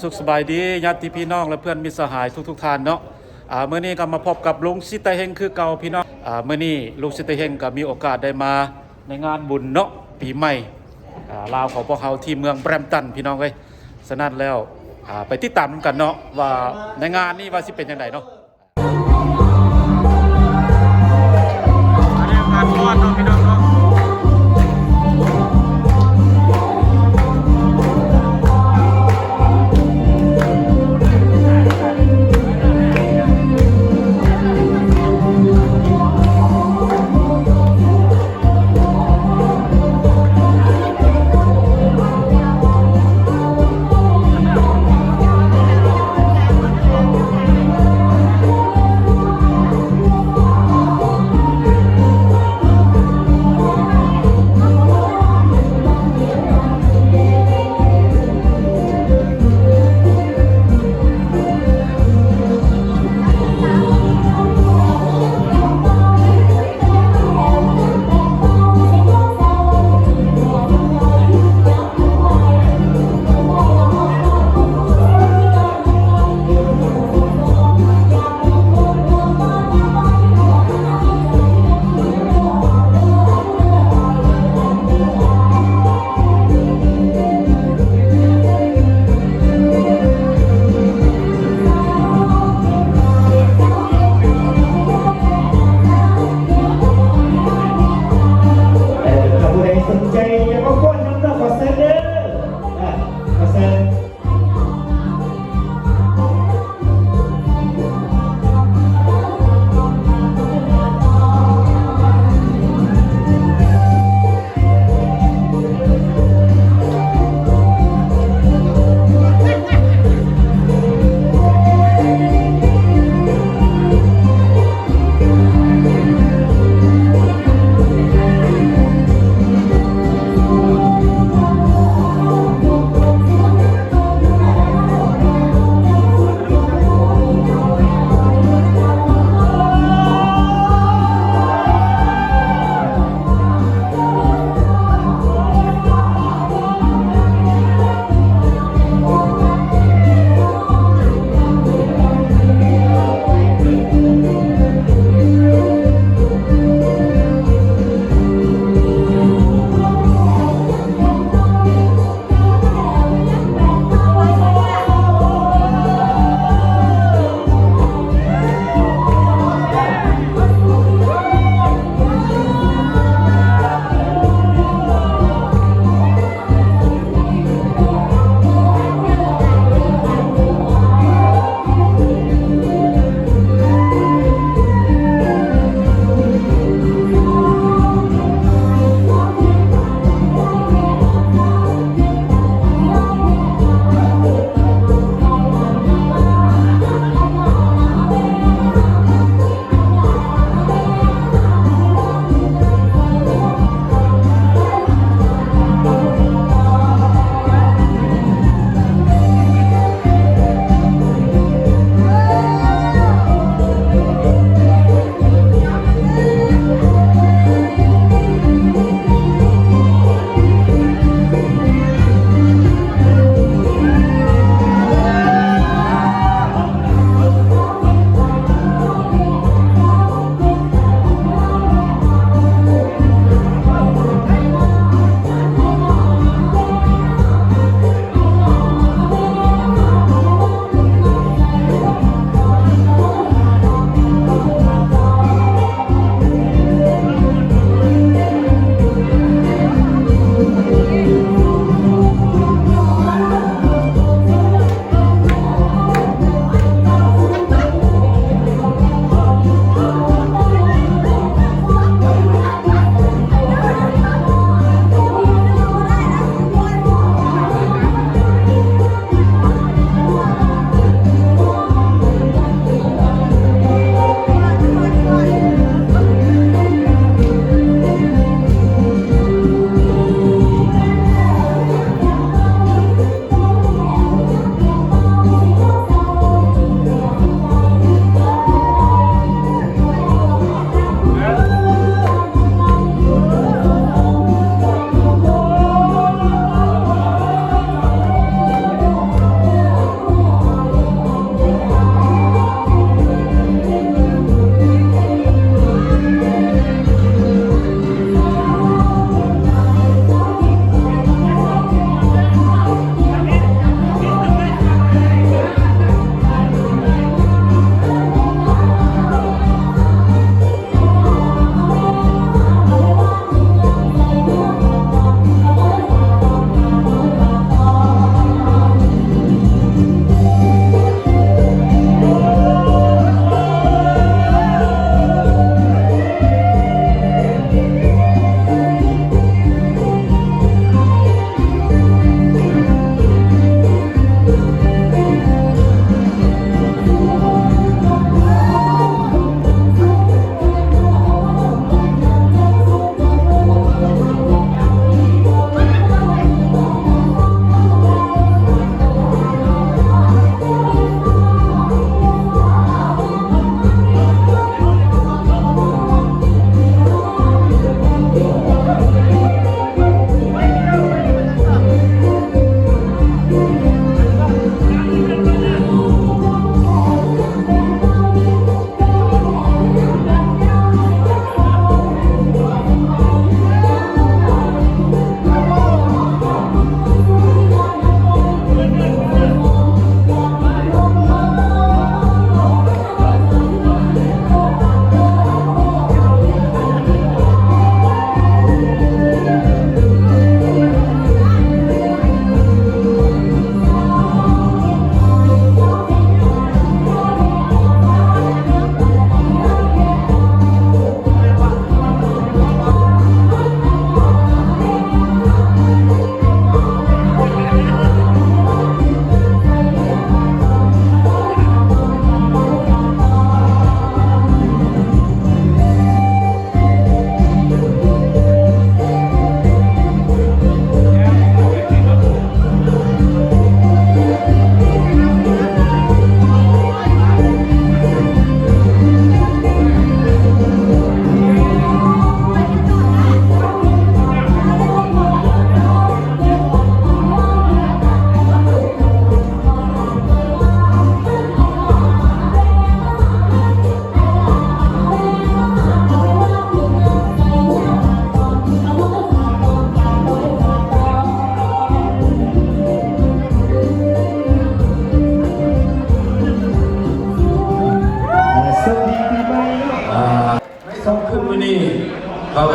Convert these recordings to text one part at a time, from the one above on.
สุขสบายดีญาติพี่น้องและเพื่อนมิตรสหายทุกท่านเนาะเมื่อนี้ก็มาพบกับลุงซิตเฮงคือเก่าพี่น้องเมื่อนี้ลุงซิตเฮงก็มีโอกาสได้มาในงานบุญเนาะปีใหม่ลาวของพวกเขาที่เมืองแบรมตันพี่น้องเอ้ยฉะนั้นแล้วไปติดตามกันเนาะว่าในงานนี้ว่าสิเป็นยังไงเนาะอันนี้งานทอดเนาะพี่น้องเนาะ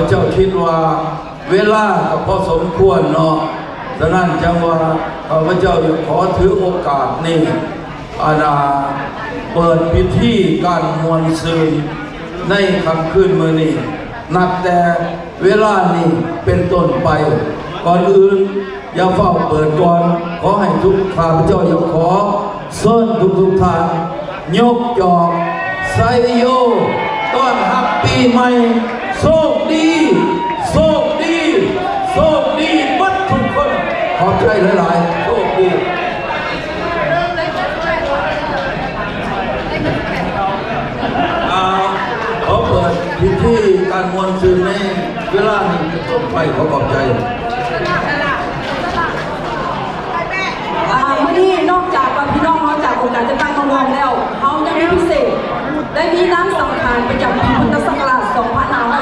เจ้าคิดว่าเวลาก็พอสมควรเนาะฉะนั้นจังว่าข้าพเจ้าอยากขอถือโอกาสนี้เปิดพิธีการมวลซืนในค่ำคืนมื้อนี้นับแต่เวลานี้เป็นต้นไปก่อนอื่นอย่าเฝ้าเปิดก่อนขอให้ทุกข้าพเจ้าอยากขอเชิญทุกท่านยกจอกไซโยต้อนรับปีใหม่โชคดีโชคดีโชคดีบัดทุกคนขอบใจหลายๆโชคดีขอเปิดพิธีการมวลซืนในเวลานี้เป็นต้นไปขอขอบใจวันนี้นอกจากพี่น้องเขาจากองค์การจะตั้งขบวนแล้วเขายังมีพิเศษได้มีน้ำสำคัญประจำปีพุทธศักราช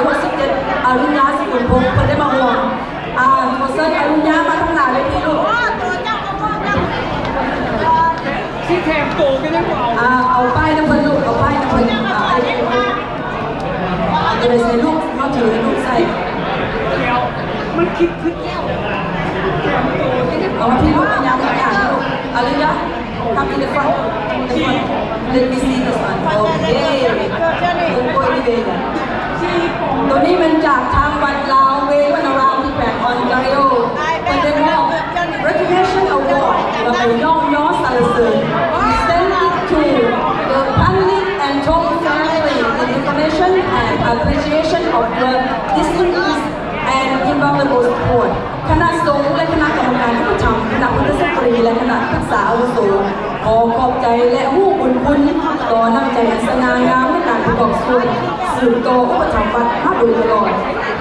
2567อรุณยาสิกุลพงศ์เพิ่นได้มาห่วงขอเชิญอรุณยามาทั้งหลายเลยพี่ลูกที่แทงโตก็ได้เอาป้ายน้ำเพิ่นลูกเอาป้ายน้ำเพิ่นจะได้ใส่ลูกเขาถือให้ลูกใส่แล้วมันคิดขึ้นแล้วเอาที่ลูกพยายามอ่านลูกอะไรนะทำอีกthe front let me see this one โอเคโอ้ยดีเลยตัวนี้มันจากทางวัดลาวเววันารามที่แขวงออนการิโอเป็นได้มอบ recognition award มาไปย่องย้อนสรรเสริญ send it to the Panlit and Tong family in recognition and appreciation of the distinguished and invaluable support คณะสงฆ์และคณะกรรมการผู้ประชุมคณะพุทธสตรีและคณะศึกษาอาวุโสขอขอบใจและผู้บุญคุณต่อน้ำใจอันสง่างามในการประกอบส่วนสืบต่ออุปถัมภ์วัดมาโดยตลอด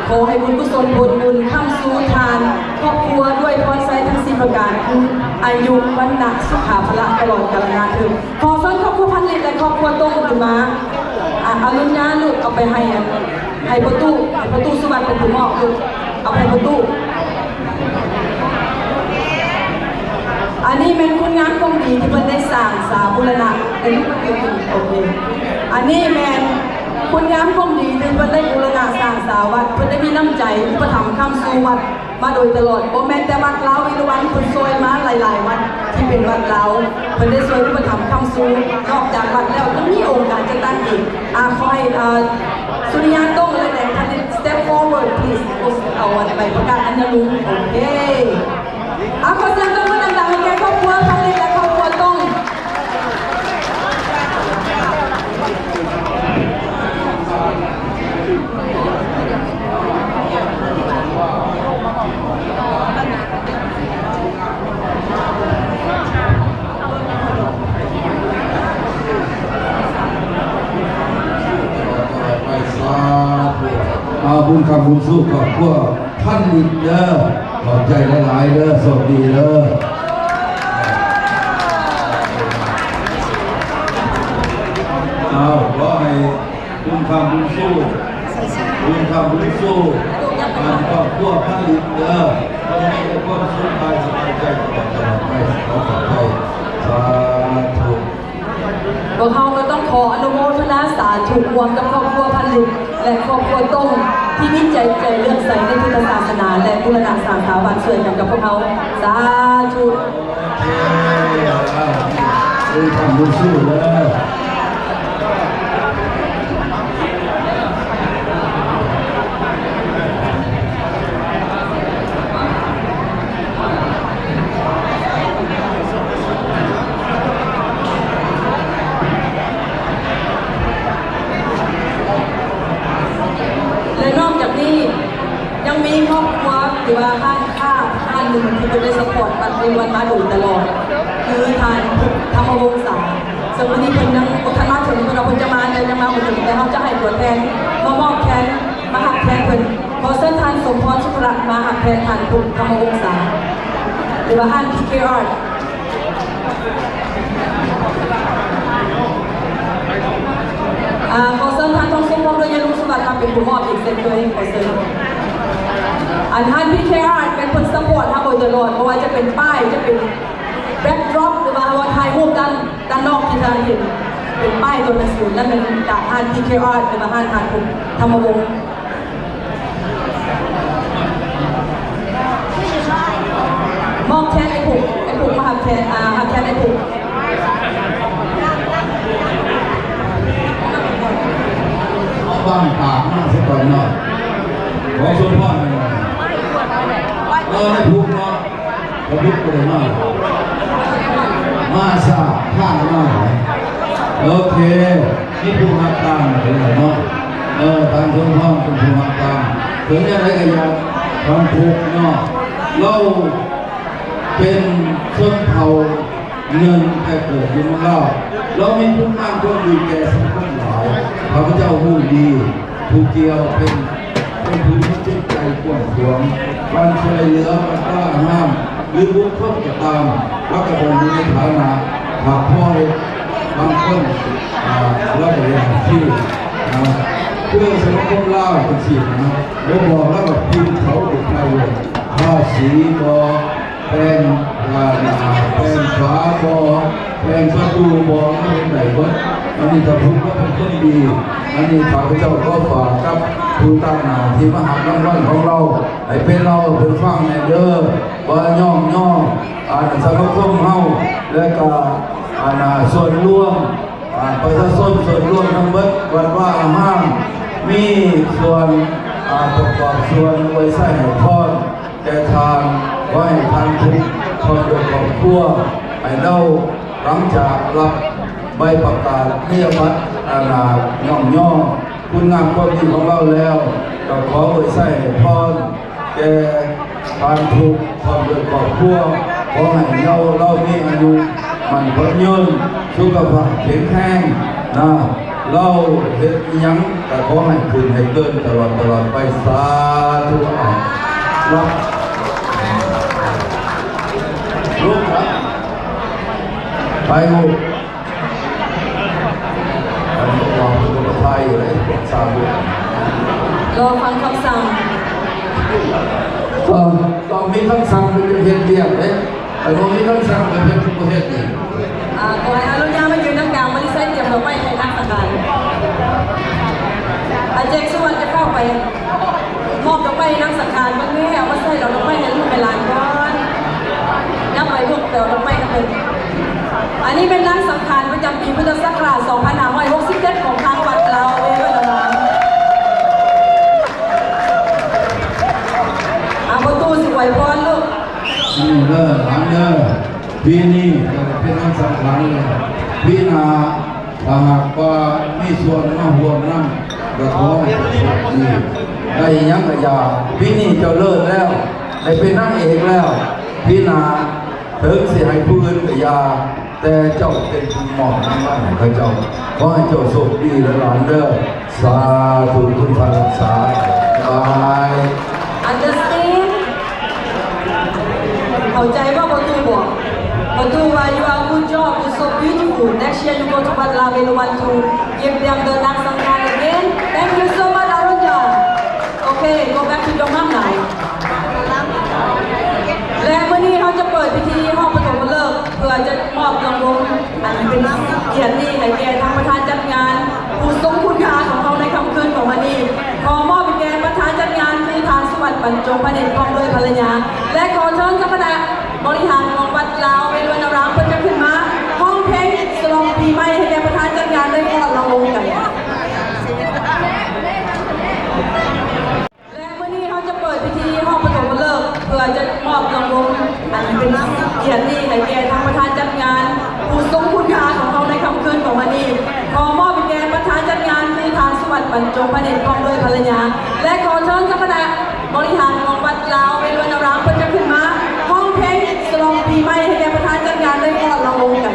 ขอให้บุญกุศลผลบุญข้ามสู่ทานครอบครัวด้วยพรไซทั้ง4ประการคืออายุวันนะสุขาภละตลอดกาลนานเถิดขอส่วนครอบครัวพันลิตและครอบครัวต้งอุมาอรุณญาลูกเอาไปให้ประตูสุวรรณเป็นผู้มอบลูกเอาไปประตูอันนี้เป็นคุณงามความดีที่เพิ่นได้สร้างสาบูรณะในยุคปัจจุบันโอเคอันนี้แมนคุณงามความดีที่เพิ่นได้บูรณะสร้างสาวัดเพิ่นได้มีน้ำใจอุปถัมภ์ค้ำสู่วัดมาโดยตลอดบ่แม่นแต่วัดลาววิรวันเพิ่นช่วยมาหลายๆวัดที่เป็นวัดลาวเพิ่นได้ช่วยอุปถัมภ์ค้ำสู่นอกจากวัดแล้วยังมีองค์การจะตั้งอีกขอให้สุริยานต้องและท่าน step forward please เอาไปประกาศอัญญลุงโอเคขอเสียงตบมือดังๆให้แก่ครอบครัวพันลิตและครอบครัวต้องบุญคำบุญสู้กับพวกท่านลิตเด้อขอบใจหลายๆเด้อสวัสดีเด้อขอให้บุญคำบุญสู้บุญคำบุญสู้การครอบครัวท่านลิตเด้อต้องให้ความสุขกายสบายใจตลอดไปขอขอบใจสาธุพวกเขาก็ต้องขออนุโมทนาสาธุรวมกับครอบครัวพันลิตและครอบครัวต้งที่มีใจเลื่อมใสในพุทธศาสนาและบูรณะสร้างสถาบันช่วยกันกับพวกเขาสาธุทำบุญสู้เลยยังมีครอบครัวหรือว่าท่านหนึ่งที่ได้สปอร์ตปัจจุบันมาโดยตลอดคือท่านธรรมวงศ์สาสมัยนี้เป็นยังท่านมาถึงเราควรจะมาเลยจะมาหมดถึงแต่เขาจะให้ตัวแทนมามอบแทนมาหักแทนเพิ่นขอเส้นทางสมพรสุขรัตน์มาหักแทนท่านคุณธรรมวงศ์สาหรือว่าท่าน PKR ขอเส้นทางทองสมพรโดยยาลุงสวัสดิ์มาเป็นผู้มอบอีกเส้นด้วยขอเส้นท่าน PKR เป็นคนสปอร์ตทางโดยตลอดเพราะว่าจะเป็นป้ายจะเป็นแบ็คดรอปหรือว่าถ่ายรูปด้านนอกที่ท่านเห็นเป็นป้ายตัวหนังสือนั่นเป็นจากท่าน PKR หรือว่าท่านคุณธรรมวงศ์ ของสมพรในภูมิเนาะพระพุทธเลยมาสาข้างมาโอเคนี่ภูมิต่างๆเลยเนาะทางสมพรเป็นภูมิต่างถึงจะได้กันอย่างทำภูมิเนาะเราเป็นชนเผ่าเงินแต่เกิดอยู่เมืองเรามีผู้นำคนดีแก่สังคมหลายพระพุทธเจ้าผู้ดีผู้เกี่ยวเป็นผู้ที่จิตใจกว้างขวางการช่วยเหลือการกล้าห้ามหรือบุคคลก็ตามว่ากระบอกอยู่ในฐานะหากพ่อบางคนเราเรียนที่เพื่อสังคมเล่าเป็นสิ่งนะเราบอกแล้วแบบพิมพ์เขาเป็นใครเลยภาษีบอกเป็นเป็นฝาบอเป็นประตูบอไม่เป็นไหนวะอันนี้ถ้าพูดว่าเป็นคนดีอันนี้ข้าพเจ้าก็ฝากกับผู้ตั้งหน้าที่มหารางวัลของเราให้เป็นเราเป็นฟังในเด้อว่าย่องสังคมเฮาและก็ส่วนร่วมประชาชนส่วนร่วมทั้งหมดวันว่าห้ามมีส่วนประกอบส่วนไว้ใส่ให้พรแก่ทานไว้ทานทุกคนโดยครอบครัวให้เราหลังจากรับใบประกาศนิยบัตรย่องคุณงามความดีของเราแล้วก็ขอไว้ใส่ให้พรแก่ทานทุกคนโดยครอบครัวขอให้เรามีอายุมันคนยืนสุขภาพแข็งแรงนะเราเห็นยังแต่ขอให้คืนให้เกินตลอดไปสาธุรับลูกครับไปลูกอันนี้เราเป็นไทยเลยสาธุรอฟังคำสั่งต้องมีคำสั่งเป็นเพียงเดียวเลยแต่ต้องมีคำสั่งเป็นเพียงประเทศนี้ขอให้อนุญาตมายืนน้ำกลางบริษัทเตรียมดอกไม้ให้นักสังการอาเจกสวัสดิ์จะเข้าไปมอบดอกไม้นักสังการมันไม่เอามาใส่ดอกไม้ให้ลูกไปลานก่อนนับไปลูกเดี๋ยวดอกไม้กันเป็นอันนี้เป็นนักสังการประจำปีพุทธศักราช2567ของทางวัดเราเองนะคะประตูสิไหวพรลูกนี่เด้อหลังเด้อปีนี้เป็นน้ำสังขารเลยปีหน้าถ้าหากว่ามีส่วนมาห่วงน้ำก็ขอให้ดีได้ยังกระยาปีนี้เจ้าเลิศแล้วได้เป็นนางเอกแล้วปีหน้าถึงสิให้ผู้อื่นกระยาแต่เจ้าเป็นผู้มอบรางวัลให้พระเจ้าขอให้เจ้าโชคดีและหลานเด้อสาธุคุณพระรักษาบาย Understand เข้าใจว่าประตูบอกประตูว่า you are good job you so beautiful next year you go to Badla and want to give them the Nak Sangkan again thank you so much Arunja okay go back to your mom now และเมื่อนี้เขาจะเปิดพิธีห้องปฐมฤกษ์เพื่อจะมอบรางวัลอันเป็นเกียรติให้แก่ทางประธานจัดงานผู้ทรงคุณค่าของเขาในค่ำคืนของวันนี้ขอมอบเป็นแก่ประธานจัดงานคือทานสวัสดิ์บรรจงพระเดชพร้อมด้วยภรรยาและขอเชิญเจ้าคณะบริหารของวัดลาวเวรุวนารามเพื่อจะขึ้นมาห้องเพลงฉลองปีใหม่ให้แก่ประธานจัดงานได้ก่อนเราลงกันและเมื่อนี้เขาจะเปิดพิธีห้องปฐมฤกษ์เพื่อจะมอบรางวัลอันเป็นเกียรติให้แก่ทางประธานจัดงานผู้ทรงคุณค่าของเขาในค่ำคืนของวันนี้ขอมอบเป็นแก่ประธานจัดงานคือทานสวัสดิ์บรรจงพระเดชพร้อมด้วยภรรยาและขอเชิญเจ้าคณะบริหารของวัดลาวเวรุวนารามเพื่อจะขึ้นมาห้องเพลงฉลองปีใหม่ให้แก่ประธานจัดงานได้ก่อนเราลงกัน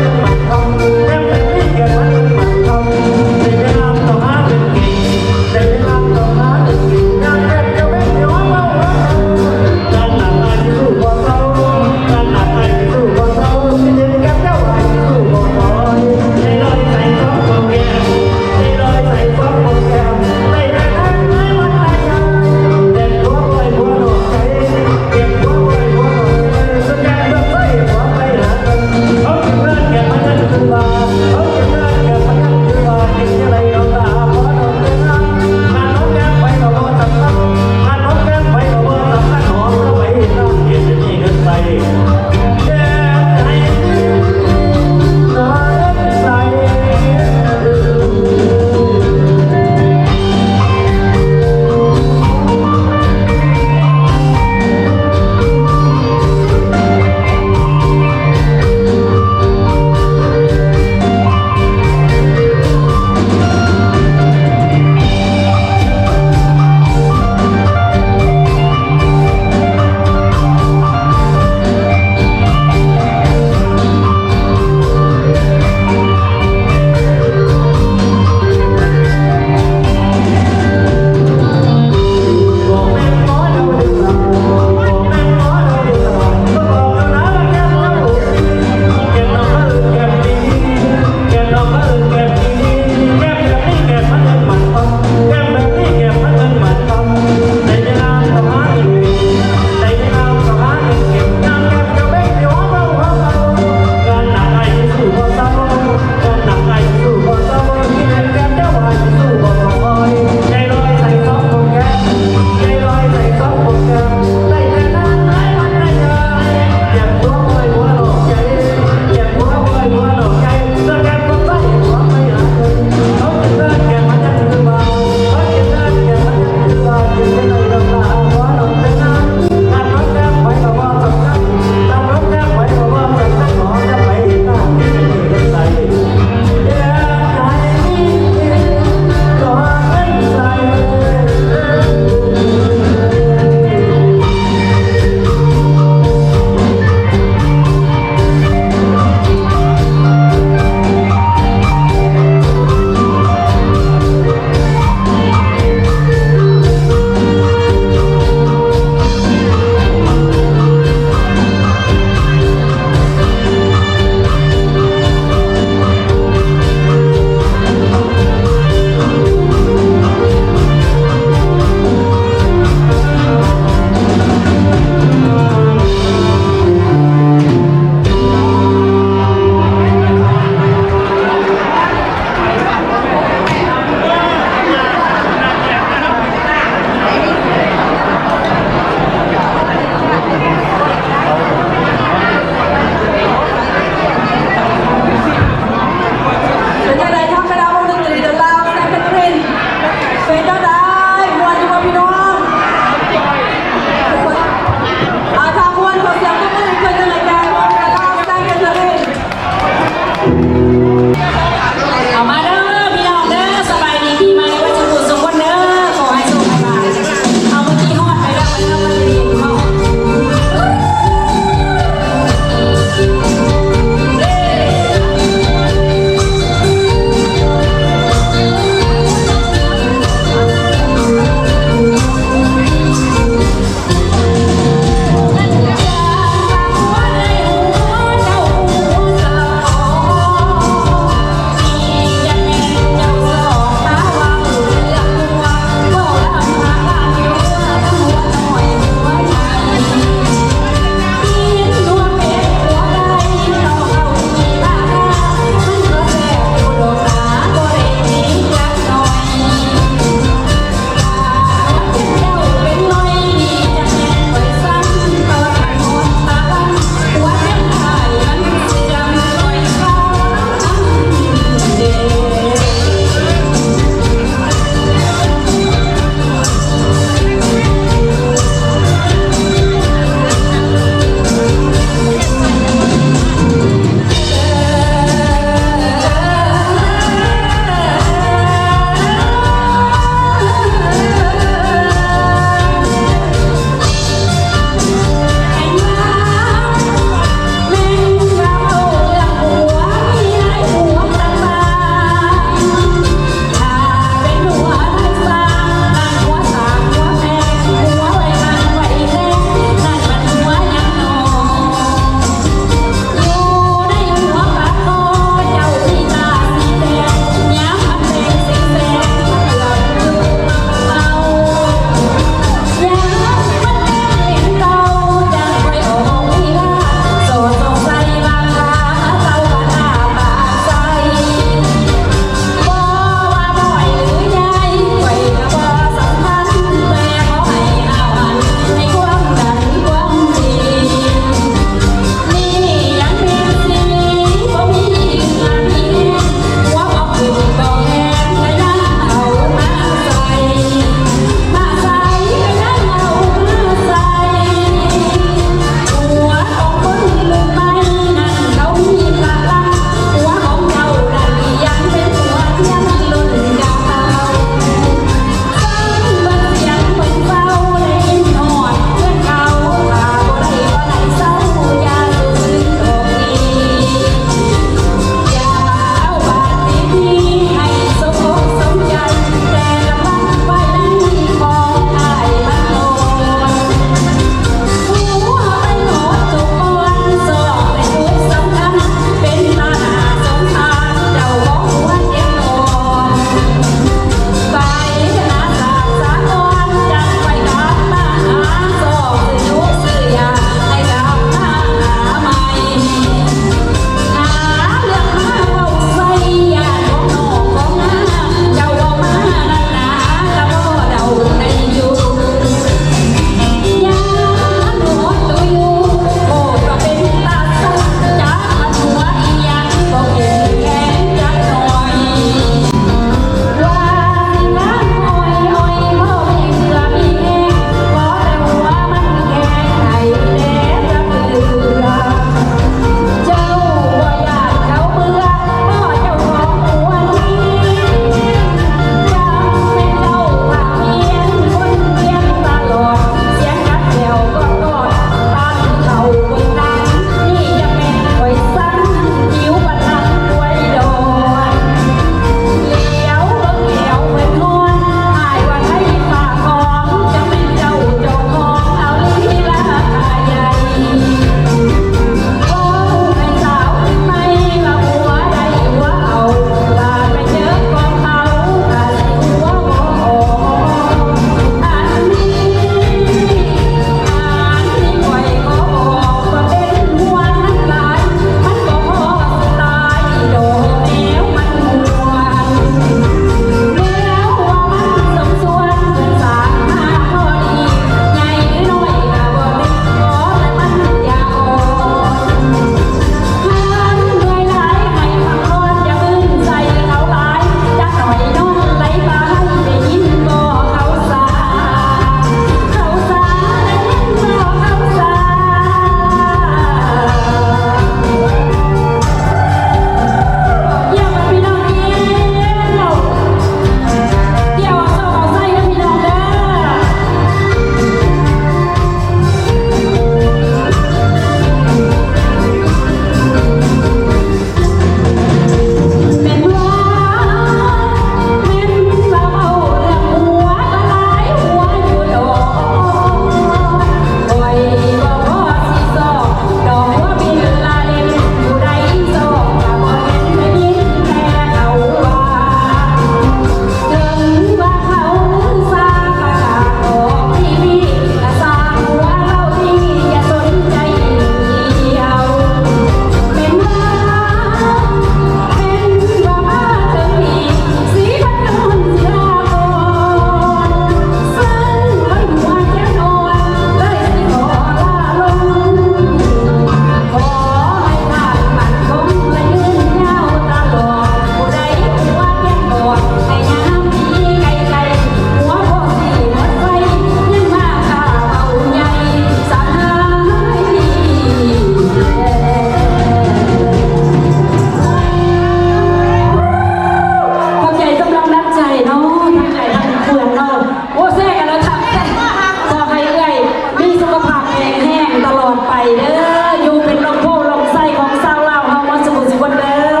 เด้ออยู่เป็นลมโพลมไส้ของสาวลาวเฮามาสุขสุขเด้อ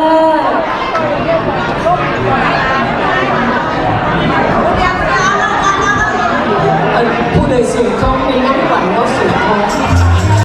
ผู้ใดเสียง